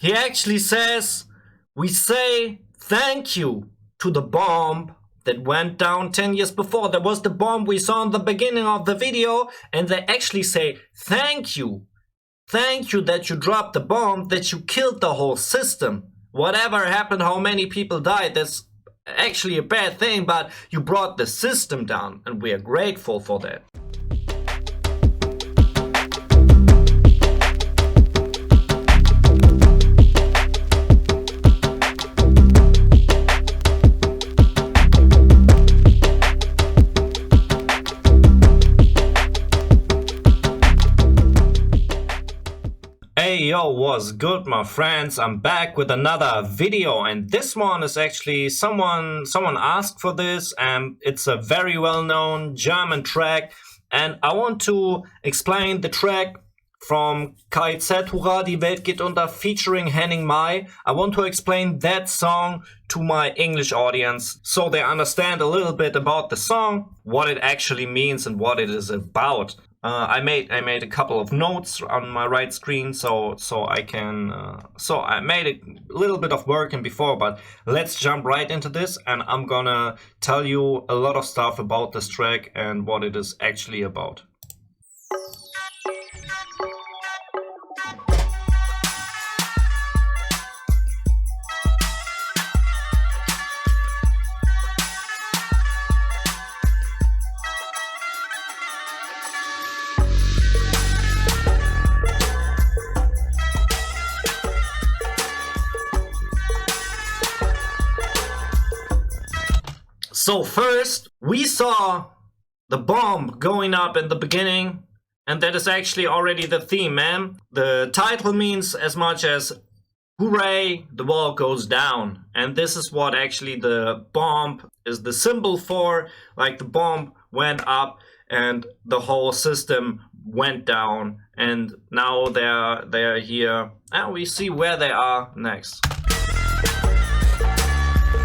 He actually says, we say thank you to the bomb that went down 10 years before. There was the bomb we saw in the beginning of the video, and they actually say thank you. Thank you that you dropped the bomb, that you killed the whole system. Whatever happened, how many people died, that's actually a bad thing, but you brought the system down, and we are grateful for that. Hey yo, what's good my friends? I'm back with another video, and this one is actually someone asked for this, and it's a very well-known German track, and I want to explain the track from K.I.Z, Hurra, die Welt, geht unter, featuring Henning May. I want to explain that song to my English audience so they understand a little bit about the song, what it actually means and what it is about. I made a couple of notes on my right screen, so I made a little bit of work in before, but let's jump right into this, and I'm gonna tell you a lot of stuff about this track and what it is actually about. So first, we saw the bomb going up in the beginning, and that is actually already the theme, man. The title means as much as hooray, the wall goes down. And this is what actually the bomb is the symbol for. Like the bomb went up and the whole system went down. And now they're here. And we see where they are next.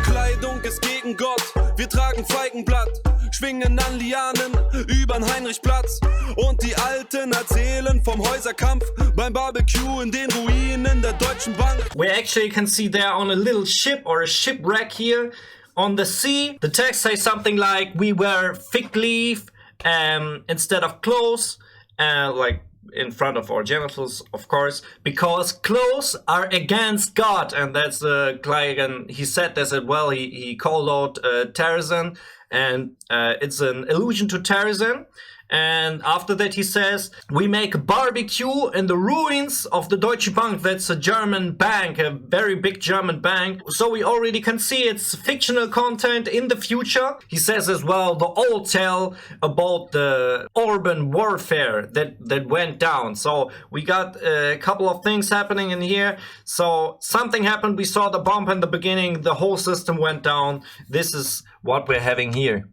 Kleidung ist gegen Gott, wir tragen Feigenblatt, schwingen an Lianen übern Heinrichplatz und die Alten erzählen vom Häuserkampf beim Barbecue in den Ruinen der Deutschen Bank. We actually can see they're on a little ship or a shipwreck here on the sea. The text says something like, we wear fig leaf instead of clothes, like in front of our genitals, of course, because clothes are against God, and that's and he said this as well. He called out terrorism, and it's an allusion to terrorism. And after that he says, we make a barbecue in the ruins of the Deutsche Bank. That's a German bank, a very big German bank. So we already can see it's fictional content in the future. He says as well, the old tale about the urban warfare that went down. So we got a couple of things happening in here. So something happened. We saw the bomb in the beginning. The whole system went down. This is what we're having here.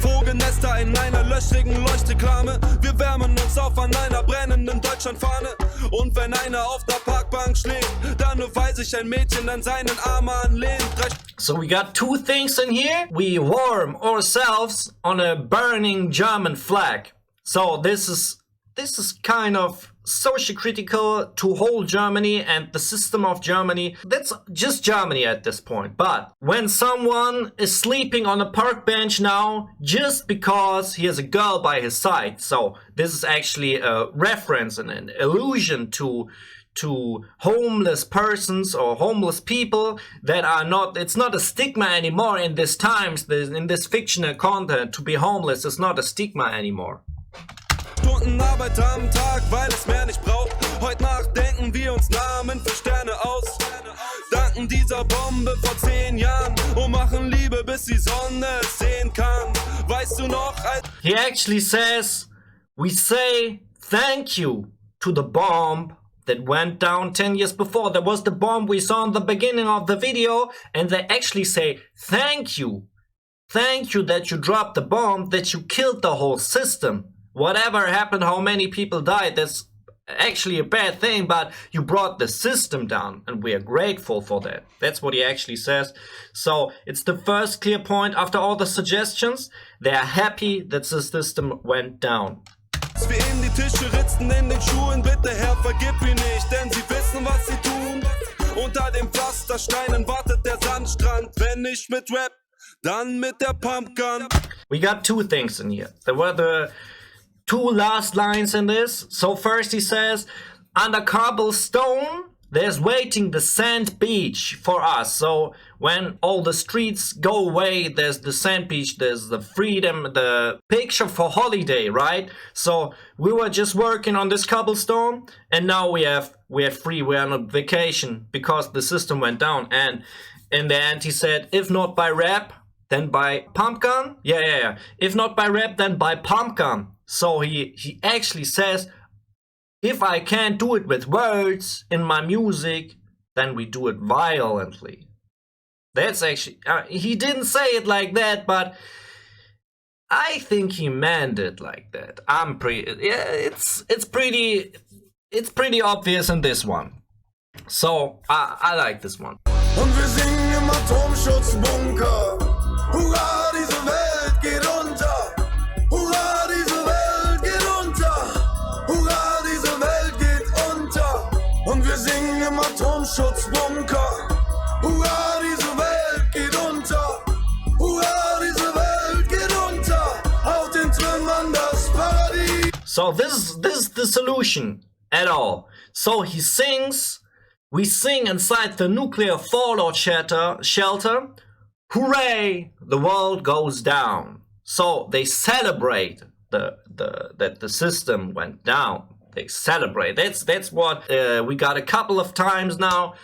Vogelnester in einer löchrigen Leuchtreklame. Wir wärmen uns auf an einer brennenden Deutschlandfahne. Und wenn einer auf der Parkbank schläft, dann nur weil sich ein Mädchen an seinen Arm anlehnt. So we got two things in here. We warm ourselves on a burning German flag. So this is kind of social critical to whole Germany and the system of Germany. That's just Germany at this point. But when someone is sleeping on a park bench now just because he has a girl by his side, so this is actually a reference and an allusion to homeless persons or homeless people that are not, it's not a stigma anymore in these times, in this fictional content. To be homeless is not a stigma anymore. Stunden Arbeit am Tag, weil es mehr nicht braucht. Heute Nacht denken wir uns Namen für Sterne aus. Danken dieser Bombe vor 10 Jahren und machen Liebe, bis die Sonne es sehen kann. Weißt du noch? He actually says, we say thank you to the bomb that went down 10 years before. There was the bomb we saw in the beginning of the video, and they actually say thank you. Thank you that you dropped the bomb, that you killed the whole system. Whatever happened, how many people died, that's actually a bad thing, but you brought the system down, and we are grateful for that. That's what he actually says. So it's the first clear point. After all the suggestions, they are happy that the system went down. Wir in die Tische ritzen in den Schuhen, bitte Herr, vergib ihn nicht, denn sie wissen, was sie tun. Unter den Pflastersteinen wartet der Sandstrand. Wenn nicht mit Rap, dann mit der Pumpgun. We got two things in here. There were the two last lines in this. So first he says, under cobblestone, there's waiting the sand beach for us. So when all the streets go away, there's the sand beach, there's the freedom, the picture for holiday, right? So we were just working on this cobblestone, and now we're free, we're on vacation because the system went down. And in the end he said, if not by rap, then by pumpgun. Yeah. If not by rap, then by pumpgun. So he actually says, if I can't do it with words in my music, then we do it violently. That's actually, he didn't say it like that, but I think he meant it like that. It's pretty obvious in this one. So I like this one. Und wir singen im Atomschutzbunker. Hurra, diese Welt geht unter. Hurra, diese Welt geht unter. Hurra, diese Welt geht unter. Und wir singen im Atomschutzbunker. Hurra, diese Welt geht unter. Hurra, diese Welt geht unter. Auf den Trümmern das Paradies. So this is the solution at all. So he sings, we sing inside the nuclear fallout shelter. Hooray! The world goes down. So they celebrate that the system went down. They celebrate. That's what we got a couple of times now.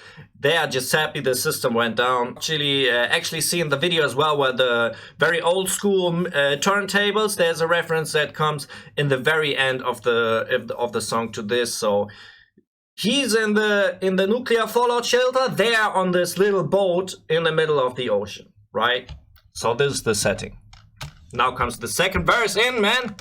They are just happy the system went down. Actually seeing the video as well, where the very old school turntables. There's a reference that comes in the very end of the song to this. So he's in the nuclear fallout shelter. They are on this little boat in the middle of the ocean, right? So this is the setting. Now comes the second verse in, man.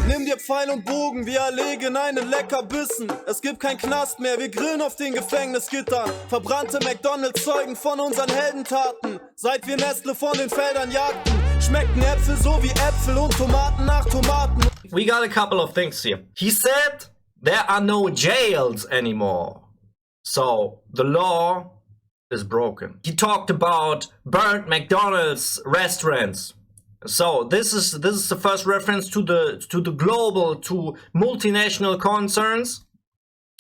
Nimm dir Pfeil und Bogen, wir erlegen einen Leckerbissen. Es gibt kein Knast mehr, wir grillen auf den Gefängnisgittern. Verbrannte McDonalds zeugen von unseren Heldentaten. Seit wir Nestle von den Feldern jagten, schmeckten Äpfel so wie Äpfel und Tomaten nach Tomaten. We got a couple of things here. He said there are no jails anymore. So the law is broken. He talked about burnt McDonald's restaurants. So this is the first reference to the global, to multinational concerns.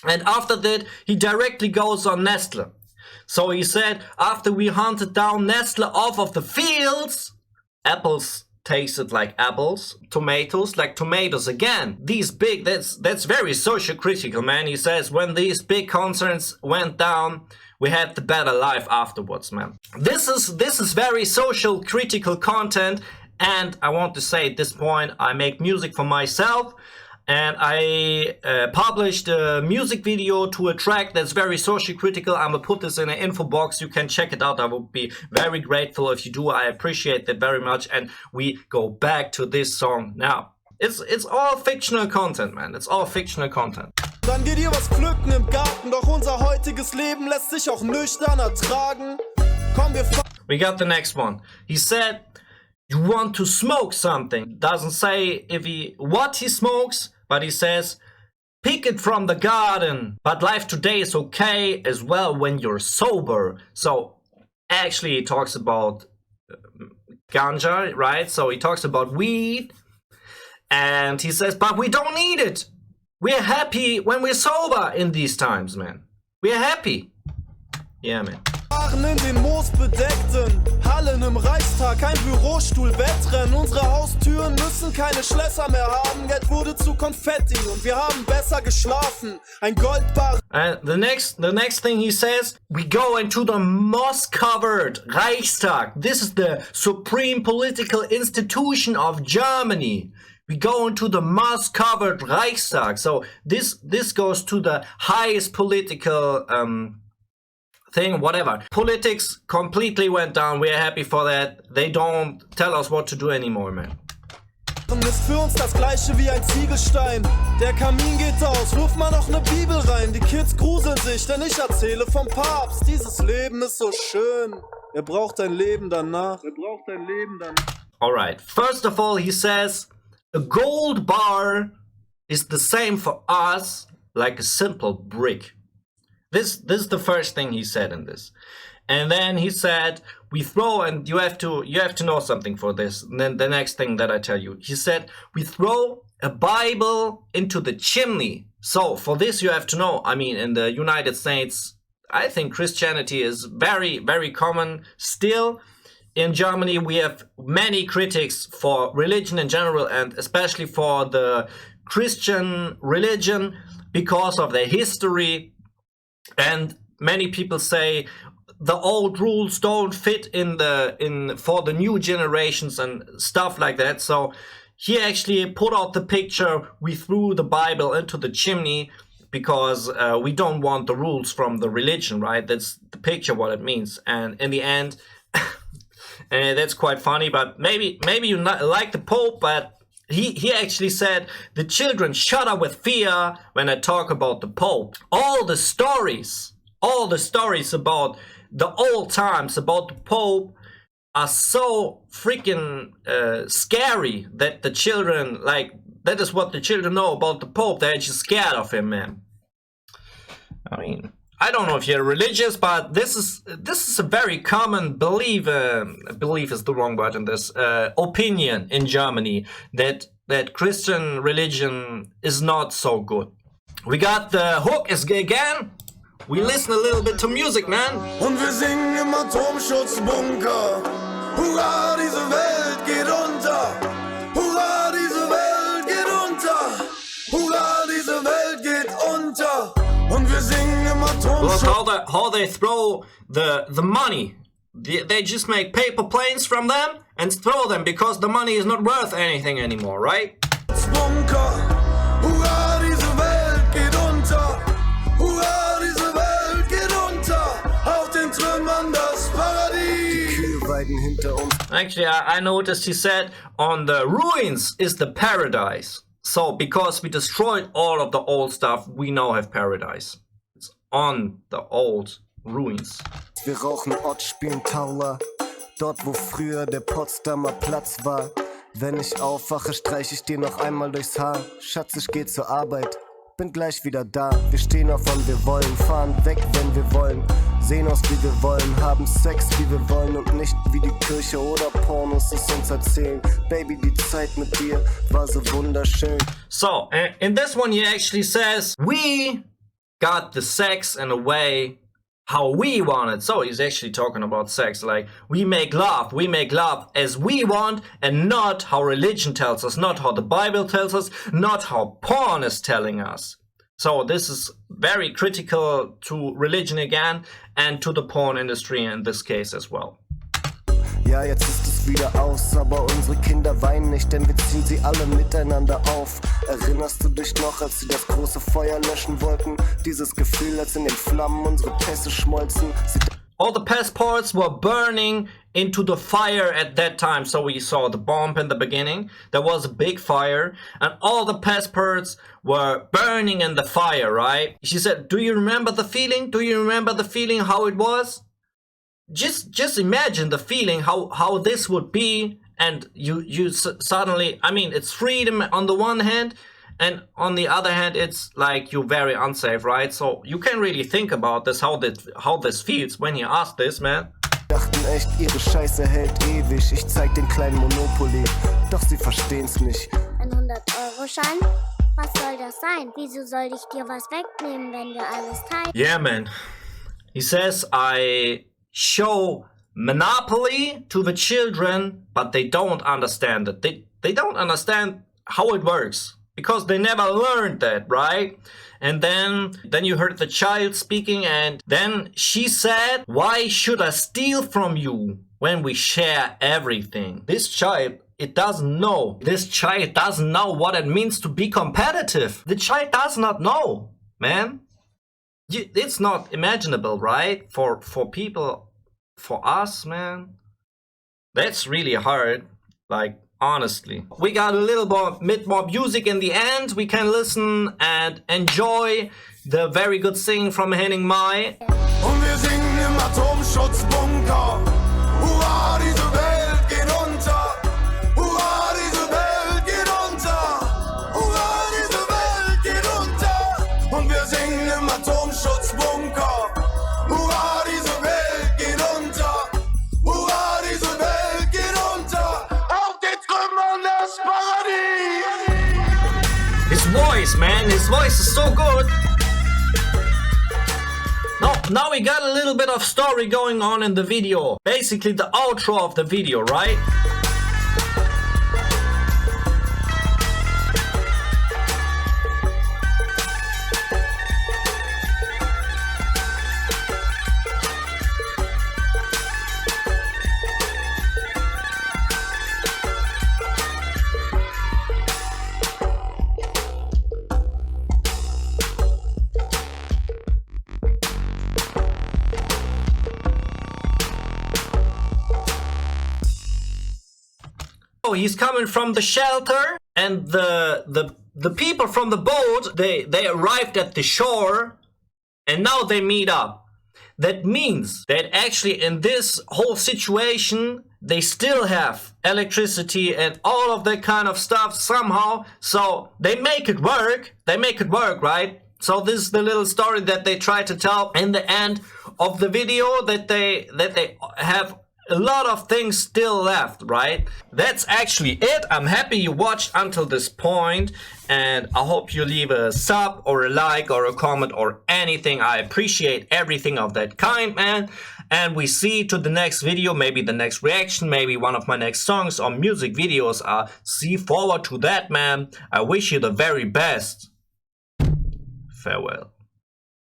And after that, he directly goes on Nestle. So he said, after we hunted down Nestle off of the fields, apples tasted like apples, tomatoes like tomatoes again. These big, that's very social critical, man. He says, when these big concerns went down, we had the better life afterwards, man. This is very social critical content. And I want to say at this point, I make music for myself, and I published a music video to a track that's very social critical. I'm gonna put this in an info box. You can check it out. I would be very grateful if you do. I appreciate that very much. And we go back to this song now. It's all fictional content, man. It's all fictional content. Dann geht ihr was pflücken im Garten, doch unser heutiges Leben lässt sich auch nüchtern ertragen. Komm, wir We got the next one. He said, you want to smoke something. Doesn't say what he smokes, but he says, pick it from the garden. But life today is okay as well when you're sober. So actually he talks about ganja, right? So he talks about weed. And he says, but we don't need it. We're happy when we're sober in these times, man. We're happy. Yeah, man. in den moosbedeckten Hallen im Reichstag, ein Bürostuhl, Wettrennen. Unsere Haustüren müssen keine Schlösser mehr haben. Geld wurde zu Konfetti und wir haben besser geschlafen. Ein Goldbar. The next thing he says, we go into the moss-covered Reichstag. This is the supreme political institution of Germany. We go into the moss-covered Reichstag. So this goes to the highest political thing, whatever. Politics completely went down. We are happy for that. They don't tell us what to do anymore, man. Ist für uns das gleiche wie ein Ziegelstein. Der Kamin geht aus, wirf mal noch ne Bibel rein. Die Kids gruseln sich, denn ich erzähle vom Papst. Dieses Leben ist so schön. Er braucht ein Leben danach. Alright, first of all, he says, a gold bar is the same for us like a simple brick. This is the first thing he said in this. And then he said, we throw, and you have to know something for this. And then the next thing that I tell you, he said, we throw a Bible into the chimney. So for this you have to know, I mean, in the United States, I think Christianity is very, very common still. In Germany, we have many critics for religion in general, and especially for the Christian religion because of their history. And many people say the old rules don't fit for the new generations and stuff like that. So he actually put out the picture, we threw the Bible into the chimney because we don't want the rules from the religion, right? That's the picture, what it means. And in the end, and that's quite funny, but maybe you not like the Pope, but he actually said the children shut up with fear when I talk about the Pope. All the stories about the old times, about the Pope, are so freaking scary that the children, like, that is what the children know about the Pope. They're just scared of him, man. I mean, I don't know if you're religious, but this is a very common belief. Belief is the wrong word in this. Opinion in Germany that Christian religion is not so good. We got the hook is again. We listen a little bit to music, man. Und wir singen im Atomschutzbunker. Hurra, diese Welt geht unter. Hurra, diese Welt geht unter. Hurra, diese Welt geht unter. Und wir singen im Atomschutz. Look how they throw the money. They just make paper planes from them and throw them because the money is not worth anything anymore, right? Bunker. Hurra, diese Welt geht unter. Hurra, diese Welt geht unter. Auf den Trümmern das Paradies. Die Kühe weiden hinter uns. Actually, I noticed he said on the ruins is the paradise. So, because we destroyed all of the old stuff, we now have paradise. It's on the old ruins. Wir rauchen Ott, spielen Taula. Dort, wo früher der Potsdamer Platz war. Wenn ich aufwache, streich ich dir noch einmal durchs Haar. Schatz, ich geh zur Arbeit, bin gleich wieder da. Wir stehen auf, wann wir wollen, fahren weg, wenn wir wollen. Sehen aus, wie wir wollen, haben Sex, wie wir wollen und nicht wie die Kirche oder Pornos es uns erzählen. Baby, die Zeit mit dir war so wunderschön. So, in this one he actually says, we got the sex in a way how we want it. So he's actually talking about sex, like we make love as we want and not how religion tells us, not how the Bible tells us, not how porn is telling us. So this is very critical to religion again and to the porn industry in this case as well. Ja, jetzt ist es wieder aus, aber unsere Kinder weinen nicht, denn wir ziehen sie alle miteinander auf. Erinnerst du dich noch, als sie das große Feuer löschen wollten? Dieses Gefühl, als in den Flammen unsere Pässe schmolzen. All the passports were burning into the fire at that time. So we saw the bomb in the beginning. There was a big fire and all the passports were burning in the fire, right? She said, do you remember the feeling? Do you remember the feeling how it was? Just imagine the feeling how this would be, and you suddenly, I mean, it's freedom on the one hand, and on the other hand it's like you're very unsafe, right? So you can really think about this, how this feels when you ask this, man. Dachten echt, ihre Scheiße hält ewig. Ich zeig den kleinen Monopoly, doch sie verstehen's nicht. Ein 100-Euro-Schein? Was soll das sein? Wieso soll ich dir was wegnehmen, wenn wir alles teilen? Yeah, man. He says, I show monopoly to the children, but they don't understand it. They don't understand how it works because they never learned that, right? And then you heard the child speaking, and then she said, why should I steal from you when we share everything? This child, it doesn't know. This child doesn't know what it means to be competitive. The child does not know, man. It's not imaginable, right? For people, for us, man. That's really hard, like, honestly. We got a little bit more music in the end. We can listen and enjoy the very good singing from Henning May. Und wir singen im Atomschutzbunker. Hurra, diese Welt geht unter. Hurra, diese Welt geht unter. Hurra, diese Welt geht unter. Und wir singen im Atomschutzbunker. voice is so good. Now we got a little bit of story going on in the video. Basically the outro of the video, right? He's coming from the shelter, and the people from the boat, they arrived at the shore, and now they meet up. That means that actually in this whole situation they still have electricity and all of that kind of stuff somehow, so they make it work. Right? So this is the little story that they try to tell in the end of the video, that they have a lot of things still left, right? That's actually it. I'm happy you watched until this point, and I hope you leave a sub or a like or a comment or anything. I appreciate everything of that kind, man. And we see to the next video, maybe the next reaction, maybe one of my next songs or music videos. See forward to that, man. I wish you the very best. Farewell.